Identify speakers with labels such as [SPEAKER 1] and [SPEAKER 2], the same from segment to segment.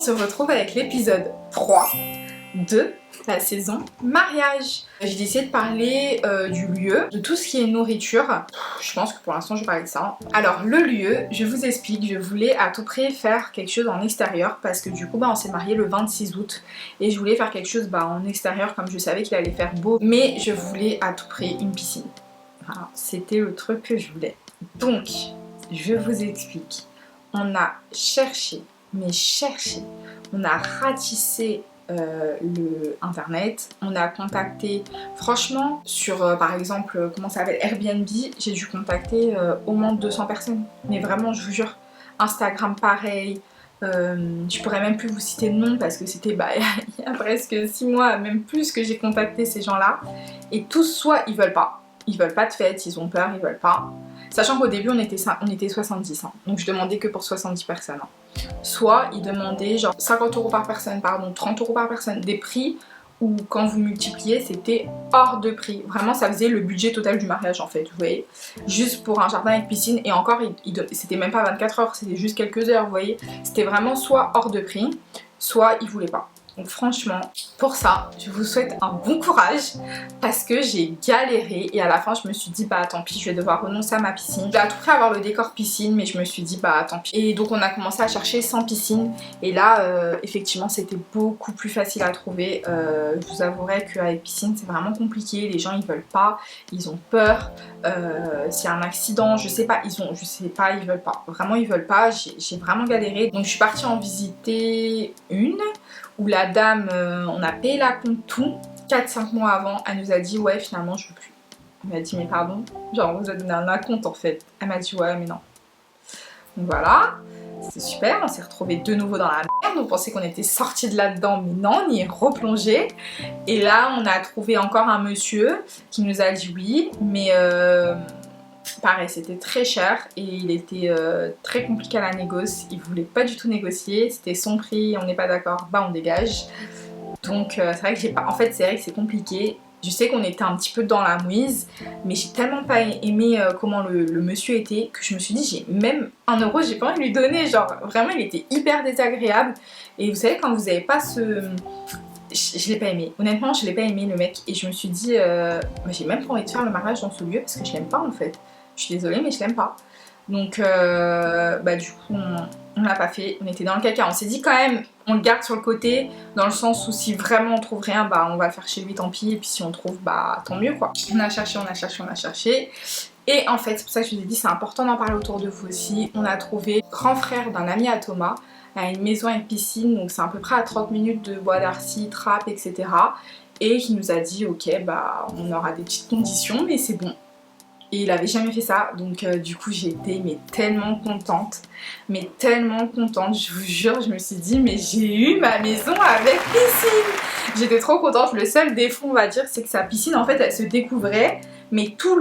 [SPEAKER 1] On se retrouve avec l'épisode 3 de la saison mariage. J'ai décidé de parler du lieu, de tout ce qui est nourriture. Je pense que pour l'instant je vais parler de ça. Alors le lieu, je vous explique, je voulais à tout prix faire quelque chose en extérieur parce que du coup on s'est marié le 26 août et je voulais faire quelque chose en extérieur comme je savais qu'il allait faire beau, mais je voulais à tout prix une piscine. Voilà, c'était le truc que je voulais. Donc je vous explique. On a cherché, on a ratissé le internet, on a contacté, franchement, sur par exemple, comment ça s'appelle, Airbnb, j'ai dû contacter au moins 200 personnes. Mais vraiment, je vous jure, Instagram pareil, je pourrais même plus vous citer de nom parce que c'était il y a presque 6 mois, même plus que j'ai contacté ces gens-là. Et tous, soit ils veulent pas de fête, ils ont peur, ils veulent pas. Sachant qu'au début on était 70, hein. Donc je demandais que pour 70 personnes. Hein. Soit ils demandaient genre 50 € par personne, pardon, 30 € par personne. Des prix où quand vous multipliez c'était hors de prix. Vraiment ça faisait le budget total du mariage en fait, vous voyez. Juste pour un jardin avec piscine et encore c'était même pas 24 heures, c'était juste quelques heures, vous voyez. C'était vraiment soit hors de prix, soit ils voulaient pas. Donc franchement, pour ça, je vous souhaite un bon courage parce que j'ai galéré et à la fin je me suis dit tant pis, je vais devoir renoncer à ma piscine. J'ai à tout prix avoir le décor piscine mais je me suis dit tant pis. Et donc on a commencé à chercher sans piscine et là effectivement c'était beaucoup plus facile à trouver. Je vous avouerai qu'avec piscine c'est vraiment compliqué, les gens ils veulent pas, ils ont peur. S'il y a un accident, je sais pas, ils veulent pas. Vraiment ils veulent pas, j'ai vraiment galéré. Donc je suis partie en visiter une où la dame, on a payé la compte tout, 4-5 mois avant, elle nous a dit ouais finalement je veux plus. Elle m'a dit mais pardon, genre on vous a donné un acompte en fait. Elle m'a dit ouais mais non. Donc voilà, c'était super, on s'est retrouvés de nouveau dans la merde, on pensait qu'on était sortis de là-dedans mais non, on y est replongé. Et là on a trouvé encore un monsieur qui nous a dit oui, mais pareil c'était très cher et il était très compliqué à la négoce, il voulait pas du tout négocier, c'était son prix, on n'est pas d'accord, on dégage. Donc c'est vrai que c'est vrai que c'est compliqué. Je sais qu'on était un petit peu dans la mouise, mais j'ai tellement pas aimé comment le monsieur était que je me suis dit j'ai même 1 € j'ai pas envie de lui donner, genre vraiment il était hyper désagréable. Et vous savez quand vous avez pas ce... Je l'ai pas aimé, honnêtement je l'ai pas aimé le mec et je me suis dit j'ai même pas envie de faire le mariage dans ce lieu parce que je l'aime pas en fait. Je suis désolée mais je l'aime pas. Donc du coup on l'a pas fait, on était dans le caca. On s'est dit quand même on le garde sur le côté dans le sens où si vraiment on trouve rien on va le faire chez lui tant pis et puis si on trouve tant mieux quoi. On a cherché et en fait c'est pour ça que je vous ai dit c'est important d'en parler autour de vous aussi. On a trouvé grand frère d'un ami à Thomas à une maison avec piscine, donc c'est à peu près à 30 minutes de Bois d'Arcy, Trappes, etc. Et qui nous a dit ok on aura des petites conditions mais c'est bon. Et il avait jamais fait ça, donc du coup j'ai été tellement contente, je vous jure, je me suis dit mais j'ai eu ma maison avec piscine. J'étais trop contente, le seul défaut on va dire c'est que sa piscine en fait elle se découvrait, mais tout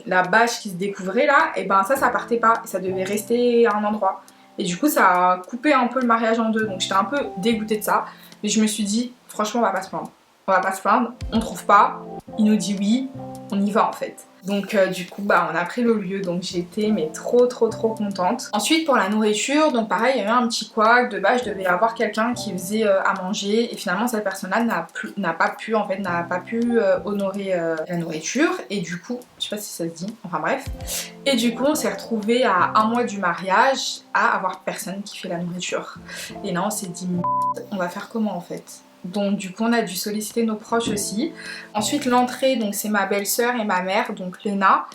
[SPEAKER 1] la bâche qui se découvrait là, et ça partait pas, ça devait rester à un endroit. Et du coup ça a coupé un peu le mariage en deux, donc j'étais un peu dégoûtée de ça, mais je me suis dit franchement on va pas se plaindre, on trouve pas, il nous dit oui, on y va en fait. Donc du coup on a pris le lieu, donc j'étais trop contente. Ensuite pour la nourriture, donc pareil il y avait un petit couac, de base je devais avoir quelqu'un qui faisait à manger et finalement cette personne-là n'a pas pu honorer la nourriture et du coup, je sais pas si ça se dit, enfin bref. Et du coup on s'est retrouvés à 1 mois du mariage à avoir personne qui fait la nourriture. Et là on s'est dit on va faire comment en fait? Donc du coup on a dû solliciter nos proches aussi. Ensuite l'entrée, donc c'est ma belle-sœur et ma mère, donc Léna,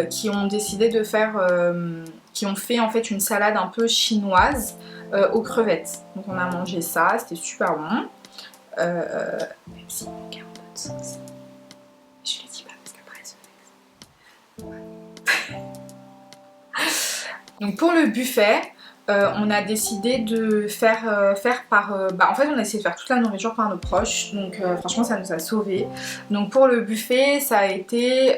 [SPEAKER 1] qui ont décidé de faire, qui ont fait en fait une salade un peu chinoise aux crevettes. Donc on a mangé ça, c'était super bon. Même si aucun de sauce. Je le dis pas parce qu'après elle se vexe. Donc pour le buffet, on a décidé de faire par... en fait on a essayé de faire toute la nourriture par nos proches, donc franchement ça nous a sauvés. Donc pour le buffet ça a été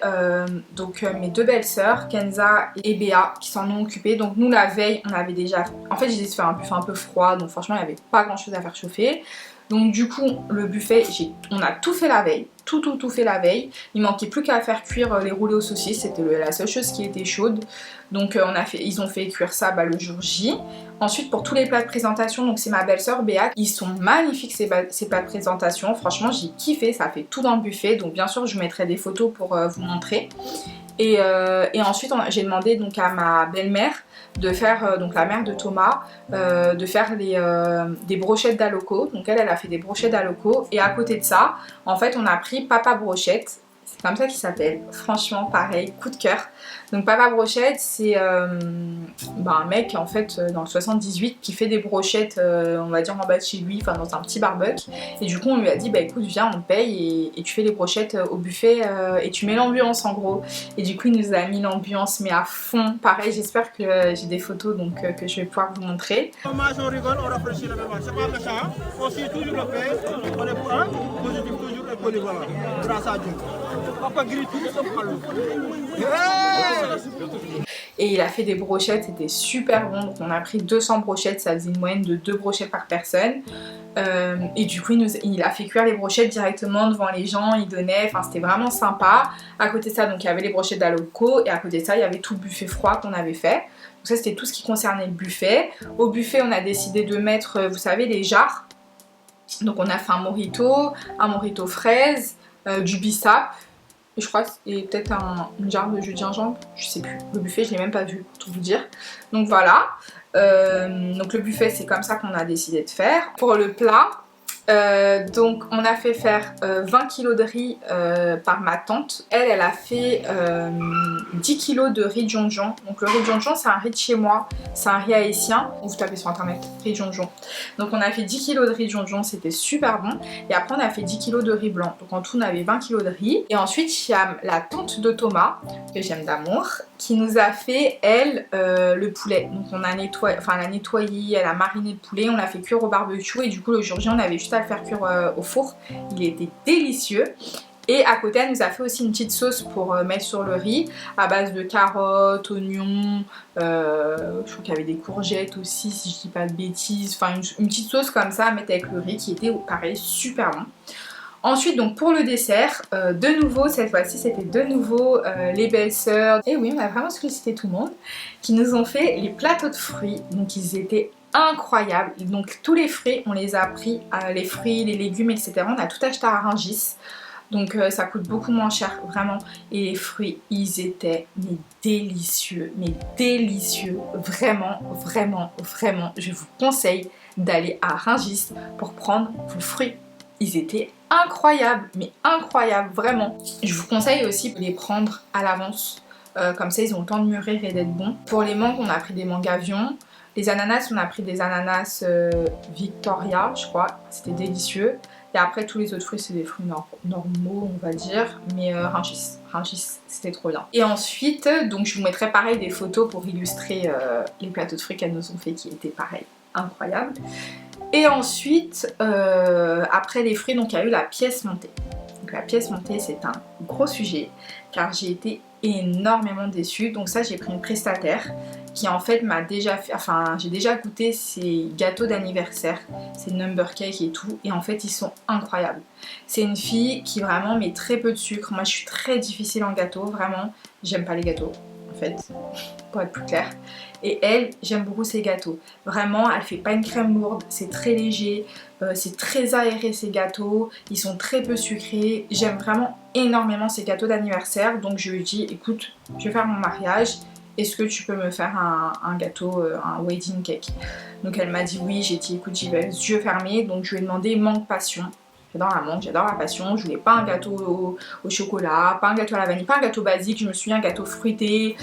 [SPEAKER 1] mes 2 belles-sœurs, Kenza et Béa, qui s'en ont occupées. Donc nous la veille on avait déjà... En fait j'ai essayé de faire un buffet un peu froid, donc franchement il n'y avait pas grand chose à faire chauffer. Donc du coup le buffet, on a tout fait la veille, tout fait la veille. Il manquait plus qu'à faire cuire les roulés aux saucisses, c'était la seule chose qui était chaude. Donc ils ont fait cuire ça le jour J. Ensuite pour tous les plats de présentation, donc c'est ma belle-sœur Béa, ils sont magnifiques ces plats de présentation. Franchement j'ai kiffé, ça fait tout dans le buffet. Donc bien sûr je vous mettrai des photos pour vous montrer. Et ensuite j'ai demandé donc à ma belle-mère de faire, donc la mère de Thomas, de faire des brochettes d'aloco. Donc elle a fait des brochettes d'aloco. Et à côté de ça, en fait on a pris Papa Brochette. C'est comme ça qu'il s'appelle. Franchement pareil, coup de cœur. Donc Papa Brochette c'est un mec en fait dans le 78 qui fait des brochettes on va dire en bas de chez lui, enfin dans un petit barbecue. Et du coup on lui a dit bah écoute viens on paye et tu fais les brochettes au buffet et tu mets l'ambiance en gros. Et du coup il nous a mis l'ambiance mais à fond. Pareil j'espère que j'ai des photos donc que je vais pouvoir vous montrer.
[SPEAKER 2] On rigole, on rafraîchit le mémoire. C'est pas méchant, on suit toujours le paix, on est pour un, positif toujours et polyvalent. Grâce à Dieu. Papa grille tout, ça prend l'eau.
[SPEAKER 1] Et il a fait des brochettes, c'était super bon. Donc on a pris 200 brochettes, ça faisait une moyenne de 2 brochettes par personne. Et du coup il a fait cuire les brochettes directement devant les gens, il donnait, enfin c'était vraiment sympa. À côté de ça donc il y avait les brochettes d'aloco et à côté de ça il y avait tout le buffet froid qu'on avait fait. Donc ça c'était tout ce qui concernait le buffet. Au buffet on a décidé de mettre, vous savez, les jarres. Donc on a fait un mojito fraise, du bissap. Et je crois et peut-être une jarre de jus de gingembre, je sais plus. Le buffet je l'ai même pas vu pour tout vous dire. Donc voilà. Donc le buffet c'est comme ça qu'on a décidé de faire. Pour le plat, donc on a fait faire 20 kg de riz par ma tante. Elle a fait 10 kg de riz djonjon. Donc le riz djonjon c'est un riz de chez moi, c'est un riz haïtien. Vous tapez sur internet, riz djonjon. Donc on a fait 10 kg de riz djonjon, c'était super bon. Et après on a fait 10 kg de riz blanc. Donc en tout on avait 20 kg de riz. Et ensuite il y a la tante de Thomas, que j'aime d'amour, qui nous a fait elle le poulet. Donc on a nettoyé, enfin elle a nettoyé, elle a mariné le poulet, on l'a fait cuire au barbecue et du coup le jour J on avait juste à le faire cuire au four. Il était délicieux. Et à côté elle nous a fait aussi une petite sauce pour mettre sur le riz à base de carottes, oignons, je crois qu'il y avait des courgettes aussi si je dis pas de bêtises, enfin une petite sauce comme ça à mettre avec le riz qui était pareil super bon. Ensuite donc pour le dessert, de nouveau cette fois-ci c'était de nouveau les belles-sœurs, et oui on a vraiment sollicité tout le monde, qui nous ont fait les plateaux de fruits. Donc ils étaient incroyables. Donc tous les fruits on les a pris, les fruits, les légumes etc. On a tout acheté à Rungis. Donc ça coûte beaucoup moins cher vraiment. Et les fruits ils étaient mais délicieux, vraiment je vous conseille d'aller à Rungis pour prendre vos fruits. Ils étaient incroyables, mais incroyables, vraiment. Je vous conseille aussi de les prendre à l'avance, comme ça ils ont le temps de mûrir et d'être bons. Pour les mangues, on a pris des mangues avion. Les ananas, on a pris des ananas Victoria, je crois, c'était délicieux. Et après tous les autres fruits, c'est des fruits normaux, on va dire, mais Rungis, c'était trop bien. Et ensuite, donc je vous mettrai pareil des photos pour illustrer les plateaux de fruits qu'elles nous ont fait qui étaient pareil, incroyables. Et ensuite, après les fruits, donc il y a eu la pièce montée. Donc la pièce montée, c'est un gros sujet, car j'ai été énormément déçue. Donc ça, j'ai pris une prestataire qui en fait m'a déjà fait, enfin j'ai déjà goûté ses gâteaux d'anniversaire, ses number cake et tout, et en fait ils sont incroyables. C'est une fille qui vraiment met très peu de sucre. Moi je suis très difficile en gâteau, vraiment, j'aime pas les gâteaux en fait, pour être plus clair. Et elle, j'aime beaucoup ses gâteaux. Vraiment, elle fait pas une crème lourde, c'est très léger, c'est très aéré ses gâteaux, ils sont très peu sucrés. J'aime vraiment énormément ces gâteaux d'anniversaire. Donc je lui dis, écoute, je vais faire mon mariage, est-ce que tu peux me faire un gâteau, un wedding cake? Donc elle m'a dit oui, j'ai dit écoute, j'y vais les yeux fermés. Donc je lui ai demandé mangue passion. J'adore la mangue, j'adore la passion. Je voulais pas un gâteau au chocolat, pas un gâteau à la vanille, pas un gâteau basique. Je me suis dit un gâteau fruité,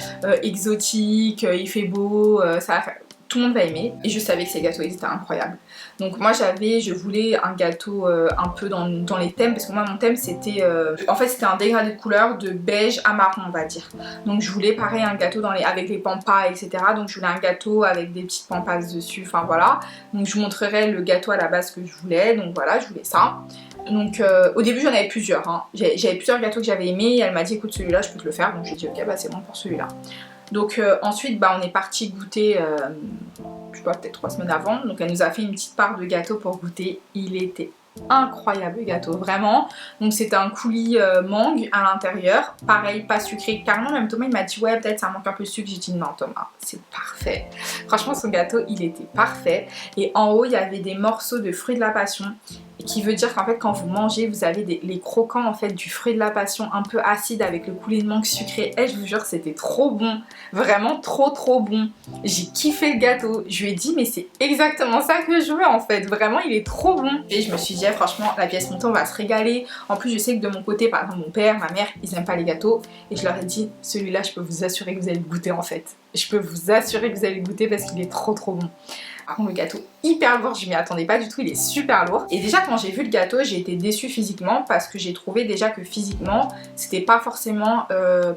[SPEAKER 1] exotique, il fait beau, ça va faire... Tout le monde va aimer. Et je savais que ces gâteaux ils étaient incroyables. Donc moi je voulais un gâteau un peu dans les thèmes, parce que moi mon thème c'était en fait c'était un dégradé de couleurs de beige à marron on va dire. Donc je voulais pareil un gâteau avec les pampas etc. Donc je voulais un gâteau avec des petites pampas dessus, enfin voilà. Donc je vous montrerai le gâteau à la base que je voulais, donc voilà je voulais ça. Donc au début j'en avais plusieurs, hein. J'avais plusieurs gâteaux que j'avais aimés et elle m'a dit écoute celui-là je peux te le faire, donc j'ai dit ok bah c'est bon pour celui-là. Donc ensuite on est parti goûter, je sais pas, peut-être 3 semaines avant. Donc elle nous a fait une petite part de gâteau pour goûter. Il était incroyable le gâteau, vraiment. Donc c'était un coulis mangue à l'intérieur, pareil, pas sucré, carrément. Même Thomas il m'a dit ouais peut-être ça manque un peu de sucre. J'ai dit non Thomas, c'est parfait. Franchement son gâteau il était parfait. Et en haut il y avait des morceaux de fruits de la passion, qui veut dire qu'en fait quand vous mangez vous avez les croquants en fait du fruit de la passion un peu acide avec le coulis de mangue sucré. Et je vous jure c'était trop bon, vraiment trop bon. J'ai kiffé le gâteau, je lui ai dit mais c'est exactement ça que je veux en fait, vraiment il est trop bon. Et je me suis dit franchement la pièce montée on va se régaler. En plus je sais que de mon côté par exemple mon père, ma mère ils aiment pas les gâteaux, et je leur ai dit celui-là je peux vous assurer que vous allez le goûter en fait. Je peux vous assurer que vous allez le goûter parce qu'il est trop bon. Par contre le gâteau hyper lourd, je m'y attendais pas du tout, il est super lourd. Et déjà quand j'ai vu le gâteau j'ai été déçue physiquement, parce que j'ai trouvé déjà que physiquement c'était pas forcément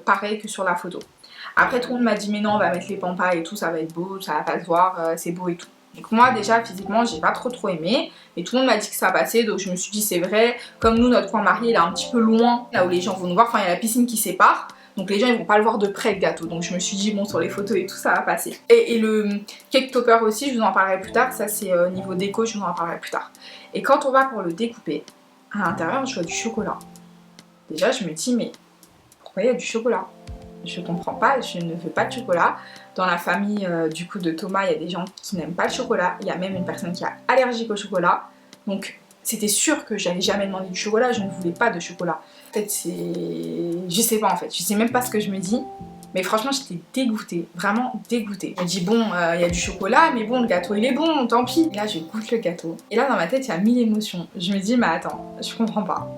[SPEAKER 1] pareil que sur la photo. Après tout le monde m'a dit mais non on va mettre les pampas et tout, ça va être beau, ça va pas se voir, c'est beau et tout. Donc moi déjà physiquement j'ai pas trop aimé, et tout le monde m'a dit que ça passait, donc je me suis dit c'est vrai, comme nous notre coin marié il est un petit peu loin, là où les gens vont nous voir, enfin il y a la piscine qui sépare. Donc les gens ils vont pas le voir de près le gâteau, donc je me suis dit bon sur les photos et tout ça va passer. Et le cake topper aussi je vous en parlerai plus tard, ça c'est niveau déco, je vous en parlerai plus tard. Et quand on va pour le découper, à l'intérieur je vois du chocolat. Déjà je me dis mais pourquoi il y a du chocolat? Je comprends pas, je ne veux pas de chocolat. Dans la famille du coup de Thomas il y a des gens qui n'aiment pas le chocolat, il y a même une personne qui est allergique au chocolat. Donc c'était sûr que j'allais jamais demander du chocolat, je ne voulais pas de chocolat. En fait c'est... je sais pas en fait, je sais même pas ce que je me dis. Mais franchement j'étais dégoûtée, vraiment dégoûtée. Je me dis bon, il y a du chocolat, mais bon le gâteau il est bon, tant pis. Et là je goûte le gâteau. Et là dans ma tête il y a 1000 émotions. Je me dis mais attends, je comprends pas.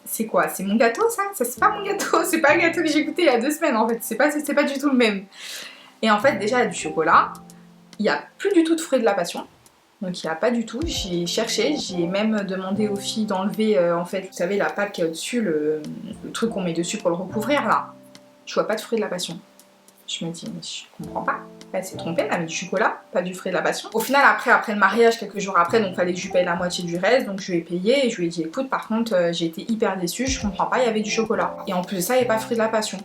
[SPEAKER 1] C'est quoi? C'est mon gâteau ça? Ça c'est pas mon gâteau, c'est pas le gâteau que j'ai goûté il y a 2 semaines en fait. C'est pas du tout le même. Et en fait déjà il y a du chocolat, il n'y a plus du tout de fruits de la passion. Donc il n'y a pas du tout, j'ai cherché, j'ai même demandé aux filles d'enlever en fait, vous savez la pâte qui est au-dessus, le truc qu'on met dessus pour le recouvrir là. Je vois pas de fruits de la passion. Je me dis mais je comprends pas. Elle s'est trompée, elle a mis du chocolat, pas du fruit de la passion. Au final après le mariage, quelques jours après, donc fallait que je lui paye la moitié du reste, donc je lui ai payé et je lui ai dit écoute par contre j'ai été hyper déçue, je comprends pas, il y avait du chocolat. Et en plus de ça il n'y avait pas fruit de la passion.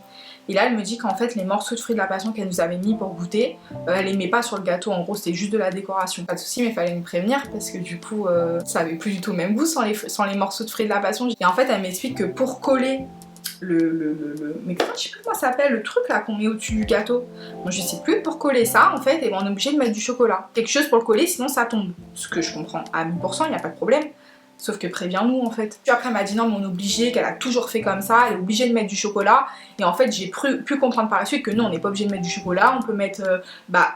[SPEAKER 1] Et là elle me dit qu'en fait les morceaux de fruits de la passion qu'elle nous avait mis pour goûter, elle les met pas sur le gâteau, en gros c'était juste de la décoration. Pas de soucis mais il fallait me prévenir parce que du coup ça avait plus du tout le même goût sans les morceaux de fruits de la passion. Et en fait elle m'explique que pour coller mais je sais plus comment ça s'appelle, le truc là qu'on met au-dessus du gâteau. Moi je sais plus, pour coller ça en fait, et ben on est obligé de mettre du chocolat. Quelque chose pour le coller sinon ça tombe. Ce que je comprends à 1000%, il n'y a pas de problème. Sauf que préviens-nous en fait. Puis après elle m'a dit non mais on est obligé, qu'elle a toujours fait comme ça, elle est obligée de mettre du chocolat. Et en fait j'ai pu comprendre par la suite que non on n'est pas obligé de mettre du chocolat, on peut mettre,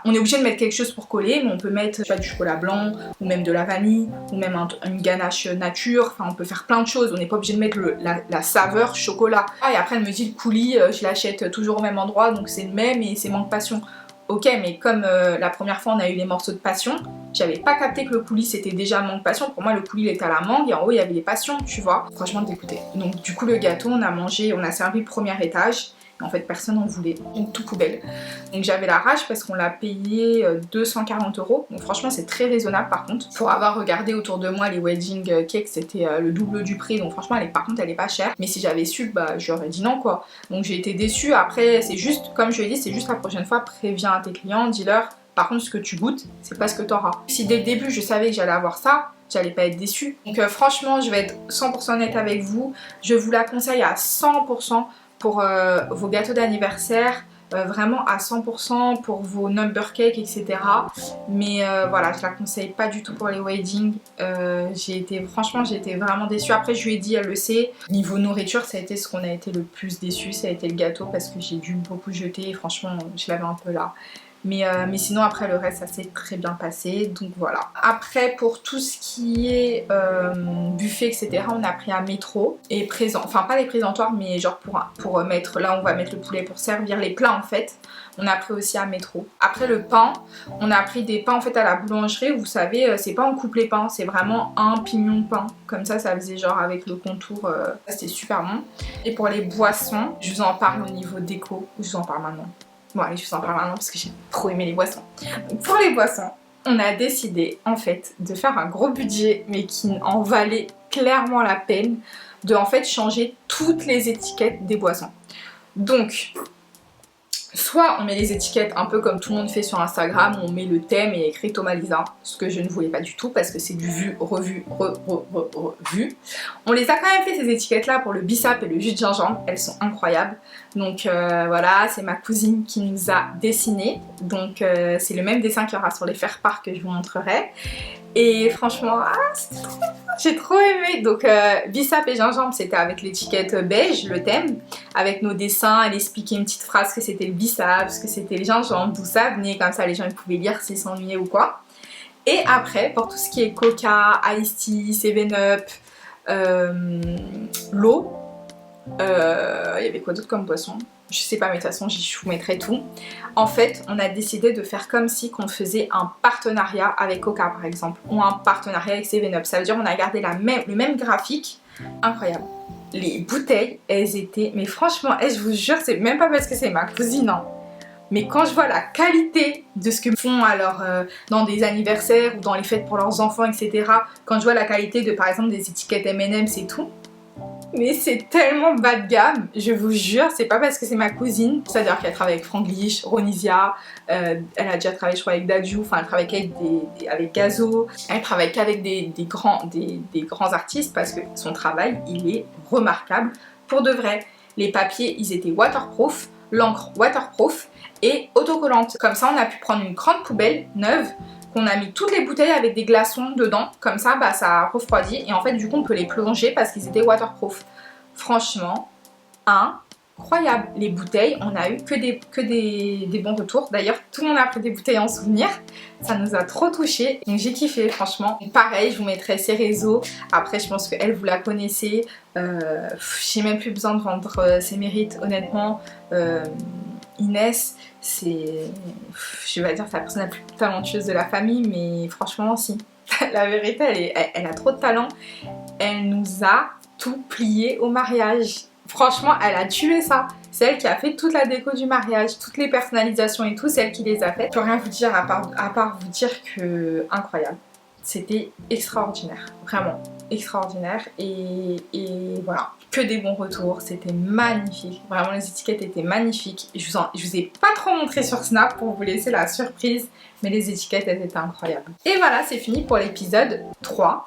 [SPEAKER 1] on est obligé de mettre quelque chose pour coller, mais on peut mettre du chocolat blanc, ou même de la vanille, ou même une ganache nature, enfin on peut faire plein de choses, on n'est pas obligé de mettre la saveur chocolat. Ah et après elle me dit le coulis, je l'achète toujours au même endroit, donc c'est le même et c'est manque passion. Ok, mais comme la première fois on a eu les morceaux de passion, j'avais pas capté que le coulis c'était déjà mangue passion. Pour moi le coulis il était à la mangue et en haut il y avait les passions, tu vois. Franchement dégoûté. Donc du coup le gâteau on a servi le premier étage. Et en fait personne n'en voulait, donc tout poubelle. Donc j'avais la rage parce qu'on l'a payé 240 €. Donc franchement c'est très raisonnable par contre. Pour avoir regardé autour de moi les wedding cakes c'était le double du prix. Donc franchement par contre elle est pas chère. Mais si j'avais su j'aurais dit non quoi. Donc j'ai été déçue. Après c'est juste, comme je l'ai dit, c'est juste la prochaine fois préviens à tes clients, dis-leur par contre ce que tu goûtes c'est pas ce que t'auras. Si dès le début je savais que j'allais avoir ça, j'allais pas être déçue. Donc franchement je vais être 100% honnête avec vous. Je vous la conseille à 100% pour vos gâteaux d'anniversaire, vraiment à 100% pour vos number cakes etc. Mais voilà, je la conseille pas du tout pour les weddings. Franchement j'ai été vraiment déçue. Après je lui ai dit, elle le sait, niveau nourriture ça a été ce qu'on a été le plus déçu, ça a été le gâteau parce que j'ai dû beaucoup jeter et franchement je l'avais un peu là. Mais sinon après le reste ça s'est très bien passé, donc voilà. Après pour tout ce qui est buffet etc, on a pris un métro et présent, enfin pas les présentoirs mais genre pour mettre, là on va mettre le poulet pour servir les plats en fait. On a pris aussi un métro. Après le pain, on a pris des pains en fait à la boulangerie, vous savez c'est pas on coupe les pains, c'est vraiment un pignon de pain. Comme ça faisait genre avec le contour, c'était super bon. Et pour les boissons, je vous en parle au niveau déco, je vous en parle maintenant. Bon allez je vous en parle maintenant parce que j'ai trop aimé les boissons. Donc, pour les boissons, on a décidé en fait de faire un gros budget mais qui en valait clairement la peine, de en fait changer toutes les étiquettes des boissons. Donc Soit on met les étiquettes un peu comme tout le monde fait sur Instagram, on met le thème et écrit Thomas Lisa, ce que je ne voulais pas du tout parce que c'est du vu, revu, revu. On les a quand même fait ces étiquettes là pour le bissap et le jus de gingembre, elles sont incroyables. Donc voilà, c'est ma cousine qui nous a dessiné, donc c'est le même dessin qu'il y aura sur les faire-part que je vous montrerai. Et franchement, c'était trop bien. J'ai trop aimé. Donc bissap et gingembre, c'était avec l'étiquette beige, le thème, avec nos dessins. Elle expliquait une petite phrase que c'était le bissap, ce que c'était le gingembre, d'où ça venait, comme ça les gens ils pouvaient lire s'ils s'ennuyaient ou quoi. Et après, pour tout ce qui est Coca, Ice Tea, 7up, l'eau, il y avait quoi d'autre comme boisson? Je sais pas, mais de toute façon, je vous mettrai tout. En fait, on a décidé de faire comme si qu'on faisait un partenariat avec Coca, par exemple, ou un partenariat avec 7up. Ça veut dire qu'on a gardé le même graphique. Incroyable. Les bouteilles, elles étaient... Mais franchement, je vous jure, c'est même pas parce que c'est ma cousine, hein. Mais quand je vois la qualité de ce que font alors dans des anniversaires ou dans les fêtes pour leurs enfants, etc. Quand je vois la qualité de, par exemple, des étiquettes M&M's et tout, mais c'est tellement bas de gamme, je vous jure, c'est pas parce que c'est ma cousine. C'est-à-dire qu'elle travaille avec Franglish, Ronisia, elle a déjà travaillé je crois avec Dadju, enfin elle travaille avec Gazo, elle travaille qu'avec des grands artistes parce que son travail il est remarquable pour de vrai. Les papiers ils étaient waterproof, l'encre waterproof et autocollante. Comme ça on a pu prendre une grande poubelle neuve, qu'on a mis toutes les bouteilles avec des glaçons dedans, comme ça bah, ça refroidit et en fait du coup on peut les plonger parce qu'ils étaient waterproof. Franchement, incroyable. Les bouteilles, on a eu que des bons retours. D'ailleurs tout le monde a pris des bouteilles en souvenir, ça nous a trop touché. Donc j'ai kiffé franchement. Pareil, je vous mettrai ses réseaux. Après je pense qu'elle vous la connaissez. J'ai même plus besoin de vendre ses mérites honnêtement. Inès, c'est, je vais dire, c'est la personne la plus talentueuse de la famille, mais franchement, si. La vérité, elle a trop de talent. Elle nous a tout plié au mariage. Franchement, elle a tué ça. C'est elle qui a fait toute la déco du mariage, toutes les personnalisations et tout, c'est elle qui les a faites. Je peux rien vous dire à part vous dire que incroyable. C'était extraordinaire, vraiment extraordinaire et voilà, que des bons retours, c'était magnifique, vraiment les étiquettes étaient magnifiques. Je vous ai pas trop montré sur Snap pour vous laisser la surprise, mais les étiquettes elles étaient incroyables. Et voilà, c'est fini pour l'épisode 3.